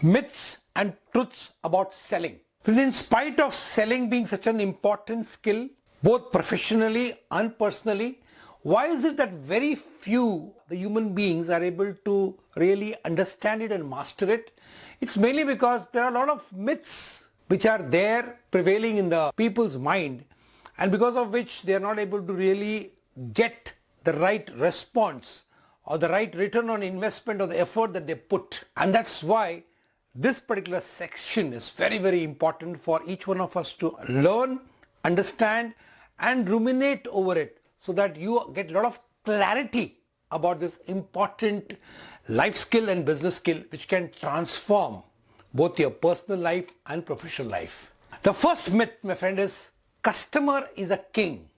Myths and truths about selling. Because in spite of selling being such an important skill, both professionally and personally, why is it that very few the human beings are able to really understand it and master it? It's mainly because there are a lot of myths which are there prevailing in the people's mind, and because of which they are not able to really get the right response or the right return on investment or the effort that they put. And that's why this particular section is very, very important for each one of us to learn, understand and ruminate over it, so that you get a lot of clarity about this important life skill and business skill which can transform both your personal life and professional life. The first myth, my friend, is customer is a king.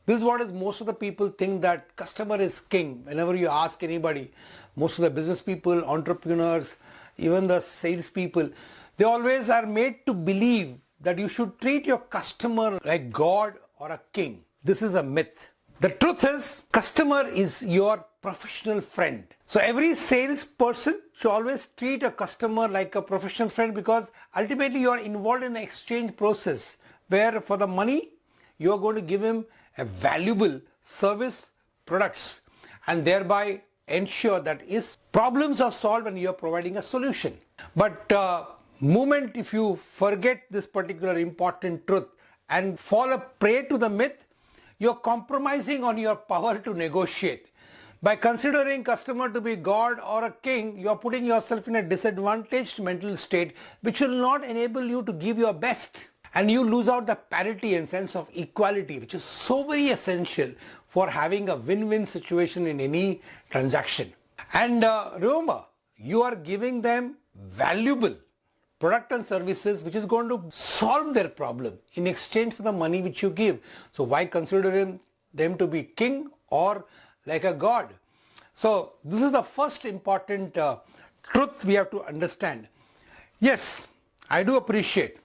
This is what is most of the people think, that customer is king. Whenever you ask anybody, most of the business people, entrepreneurs, even the salespeople, they always are made to believe that you should treat your customer like God or a king. This is a myth. The truth is, customer is your professional friend. So every salesperson should always treat a customer like a professional friend, because ultimately you are involved in an exchange process where for the money you are going to give him a valuable service, products, and thereby ensure that his problems are solved and you are providing a solution. But moment if you forget this particular important truth and fall a prey to the myth, you're compromising on your power to negotiate. By considering customer to be God or a king, you are putting yourself in a disadvantaged mental state which will not enable you to give your best. And you lose out the parity and sense of equality, which is so very essential for having a win-win situation in any transaction. And remember, you are giving them valuable product and services which is going to solve their problem in exchange for the money which you give. So why consider them to be king or like a god? So this is the first important truth we have to understand. Yes, I do appreciate,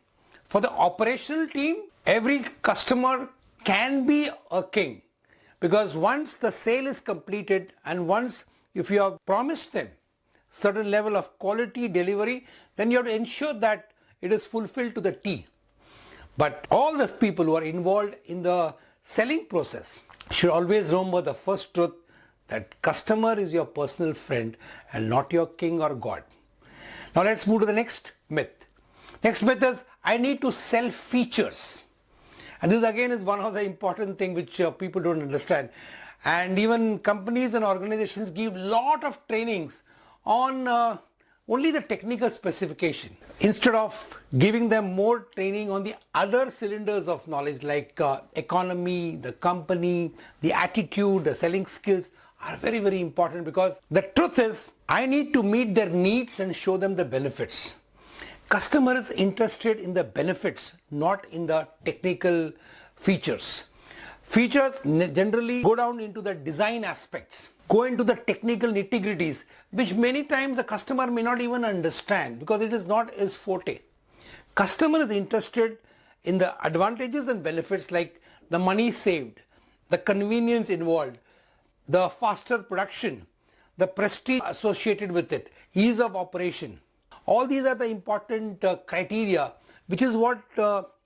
for the operational team, every customer can be a king, because once the sale is completed and once if you have promised them certain level of quality delivery, then you have to ensure that it is fulfilled to the T. But all the people who are involved in the selling process should always remember the first truth, that customer is your personal friend and not your king or god. Now let's move to the next myth. Next myth is, I need to sell features. And this again is one of the important things which people don't understand. And even companies and organizations give lot of trainings on only the technical specification, instead of giving them more training on the other cylinders of knowledge like economy, the company, the attitude, the selling skills are very, very important, because the truth is, I need to meet their needs and show them the benefits. Customer is interested in the benefits, not in the technical features. Features generally go down into the design aspects, go into the technical nitty-gritties, which many times the customer may not even understand because it is not his forte. Customer is interested in the advantages and benefits like the money saved, the convenience involved, the faster production, the prestige associated with it, ease of operation. All these are the important criteria, which is what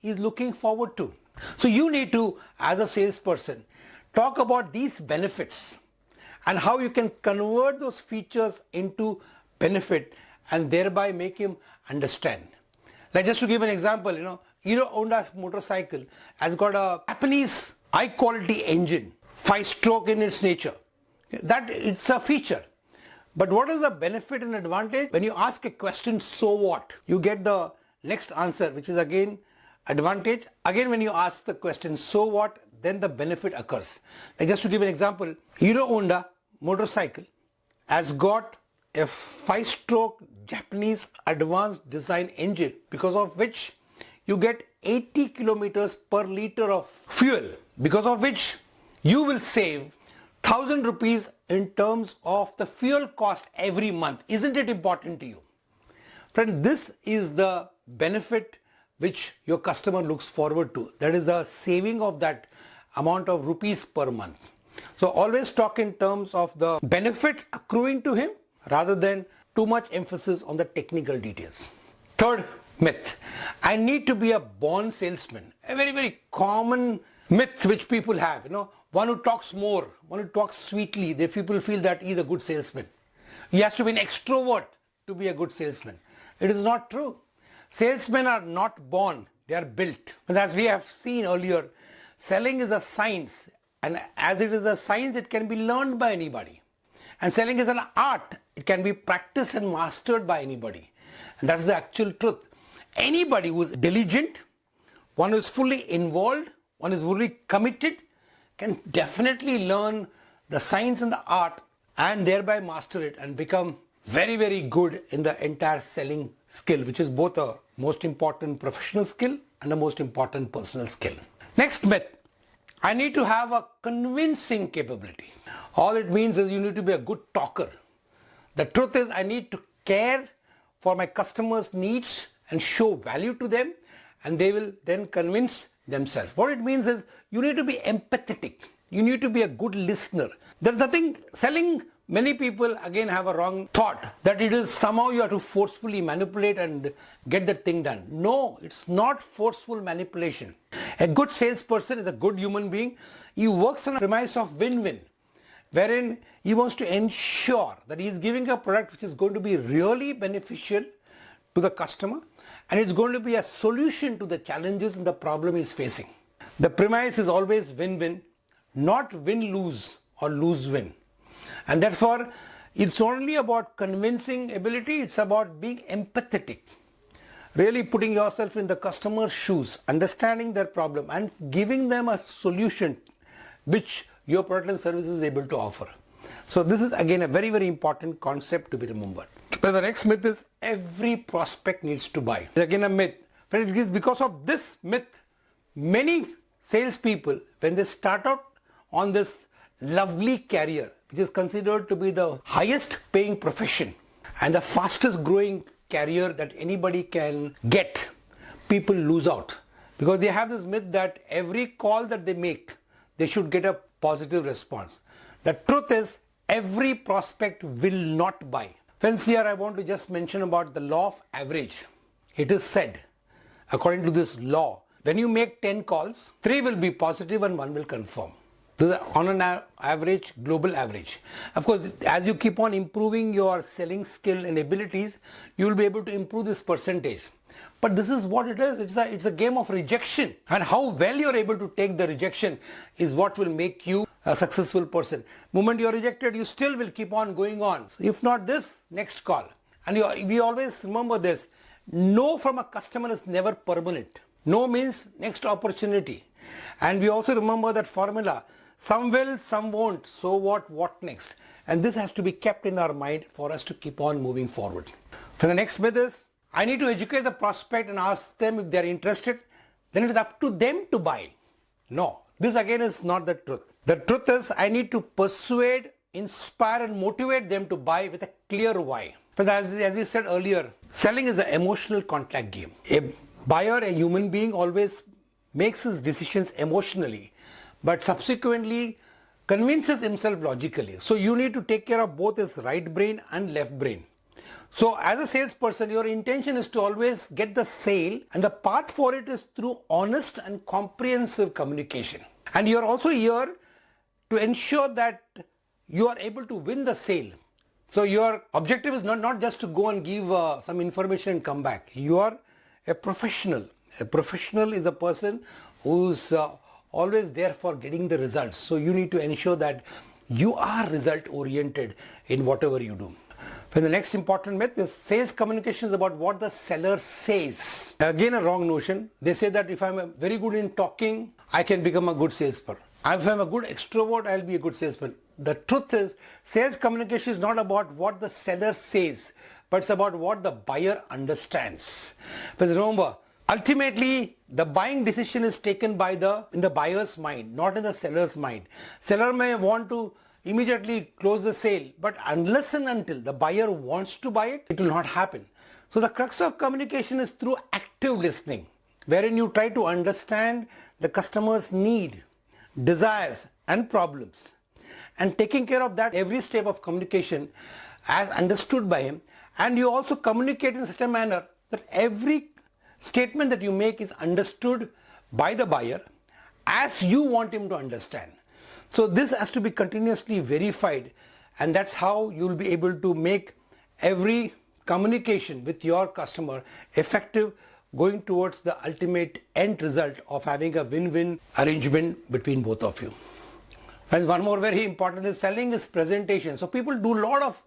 he is looking forward to. So you need to, as a salesperson, talk about these benefits and how you can convert those features into benefit and thereby make him understand. Like, just to give an example, Hero Honda motorcycle has got a Japanese high quality engine, 5-stroke in its nature. That it's a feature. But what is the benefit and advantage? When you ask a question, so what? You get the next answer, which is again advantage. Again, when you ask the question, so what? Then the benefit occurs. Like, just to give an example, Hero Honda motorcycle has got a 5-stroke Japanese advanced design engine, because of which you get 80 kilometers per liter of fuel, because of which you will save 1,000 rupees in terms of the fuel cost every month. Isn't it important to you? Friend, this is the benefit which your customer looks forward to. That is the saving of that amount of rupees per month. So always talk in terms of the benefits accruing to him rather than too much emphasis on the technical details. Third myth, I need to be a born salesman. A very, very common myth which people have, one who talks more, one who talks sweetly, the people feel that he's a good salesman. He has to be an extrovert to be a good salesman. It is not true. Salesmen are not born, they are built. And as we have seen earlier, selling is a science, and as it is a science, it can be learned by anybody. And selling is an art, it can be practiced and mastered by anybody. And that's the actual truth. Anybody who is diligent, one who is fully involved, one who is fully committed, can definitely learn the science and the art and thereby master it and become very, very good in the entire selling skill, which is both a most important professional skill and a most important personal skill. Next myth, I need to have a convincing capability. All it means is you need to be a good talker. The truth is I need to care for my customers' needs and show value to them, and they will then convince themselves. What it means is you need to be empathetic. You need to be a good listener. There's nothing selling. Many people again have a wrong thought that it is somehow you have to forcefully manipulate and get the thing done. No, it's not forceful manipulation. A good salesperson is a good human being. He works on a premise of win-win, wherein he wants to ensure that he is giving a product which is going to be really beneficial to the customer, and it's going to be a solution to the challenges and the problem he's facing. The premise is always win-win, not win-lose or lose-win. And therefore, it's only about convincing ability, it's about being empathetic. Really putting yourself in the customer's shoes, understanding their problem and giving them a solution which your product and service is able to offer. So this is again a very, very important concept to be remembered. But the next myth is every prospect needs to buy. It's again a myth. But it is because of this myth, many salespeople, when they start out on this lovely career, which is considered to be the highest paying profession and the fastest growing career that anybody can get, people lose out because they have this myth that every call that they make, they should get a positive response. The truth is every prospect will not buy. Friends, here I want to just mention about the law of average. It is said, according to this law, when you make 10 calls, 3 will be positive and 1 will confirm. This is on an average, global average. Of course, as you keep on improving your selling skill and abilities, you will be able to improve this percentage. But this is what it is. It's a game of rejection. And how well you're able to take the rejection is what will make you a successful person. The moment you're rejected, you still will keep on going on. If not this, next call. And we always remember this. No from a customer is never permanent. No means next opportunity. And we also remember that formula. Some will, some won't. So what next? And this has to be kept in our mind for us to keep on moving forward. So the next myth is, I need to educate the prospect and ask them if they are interested. Then it is up to them to buy. No, this again is not the truth. The truth is I need to persuade, inspire and motivate them to buy with a clear why. But as we said earlier, selling is an emotional contact game. A buyer, a human being, always makes his decisions emotionally, but subsequently convinces himself logically. So you need to take care of both his right brain and left brain. So as a salesperson, your intention is to always get the sale, and the path for it is through honest and comprehensive communication. And you are also here to ensure that you are able to win the sale. So your objective is not just to go and give some information and come back. You are a professional. A professional is a person who's always there for getting the results. So you need to ensure that you are result oriented in whatever you do. And the next important myth is sales communication is about what the seller says. Again, a wrong notion. They say that if I'm very good in talking, I can become a good salesperson. If I'm a good extrovert, I'll be a good salesman. The truth is, sales communication is not about what the seller says, but it's about what the buyer understands. But remember, ultimately, the buying decision is taken in the buyer's mind, not in the seller's mind. Seller may want to immediately close the sale, but unless and until the buyer wants to buy it, it will not happen. So the crux of communication is through active listening, wherein you try to understand the customer's need, desires and problems, and taking care of that every step of communication as understood by him, and you also communicate in such a manner that every statement that you make is understood by the buyer as you want him to understand. So this has to be continuously verified, and that's how you will be able to make every communication with your customer effective, going towards the ultimate end result of having a win-win arrangement between both of you. And one more very important is selling is presentation. So people do a lot of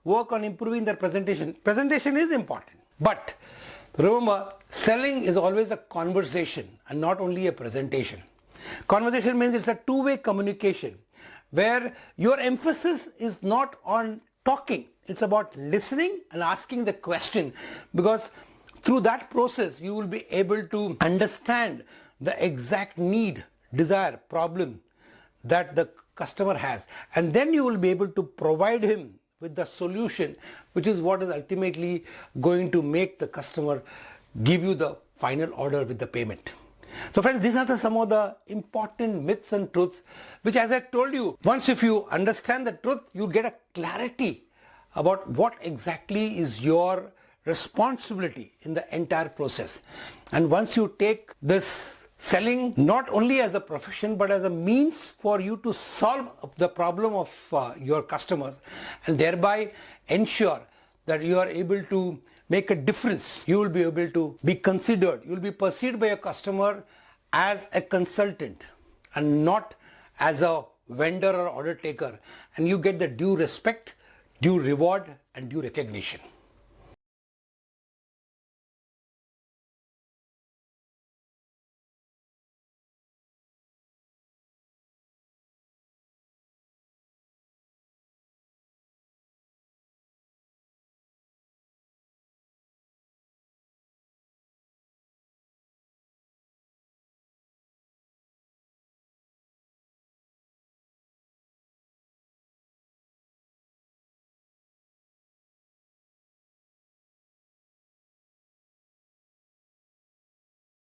work on improving their presentation. Presentation is important, but remember, selling is always a conversation and not only a presentation. Conversation means it's a two-way communication where your emphasis is not on talking. It's about listening and asking the question, because through that process you will be able to understand the exact need, desire, problem that the customer has, and then you will be able to provide him with the solution, which is what is ultimately going to make the customer give you the final order with the payment. So friends, these are some of the important myths and truths which, as I told you, once if you understand the truth, you get a clarity about what exactly is your responsibility in the entire process. And once you take this selling not only as a profession but as a means for you to solve the problem of your customers and thereby ensure that you are able to make a difference, you will be able to be considered, you will be perceived by your customer as a consultant and not as a vendor or order taker, and you get the due respect, due reward and due recognition.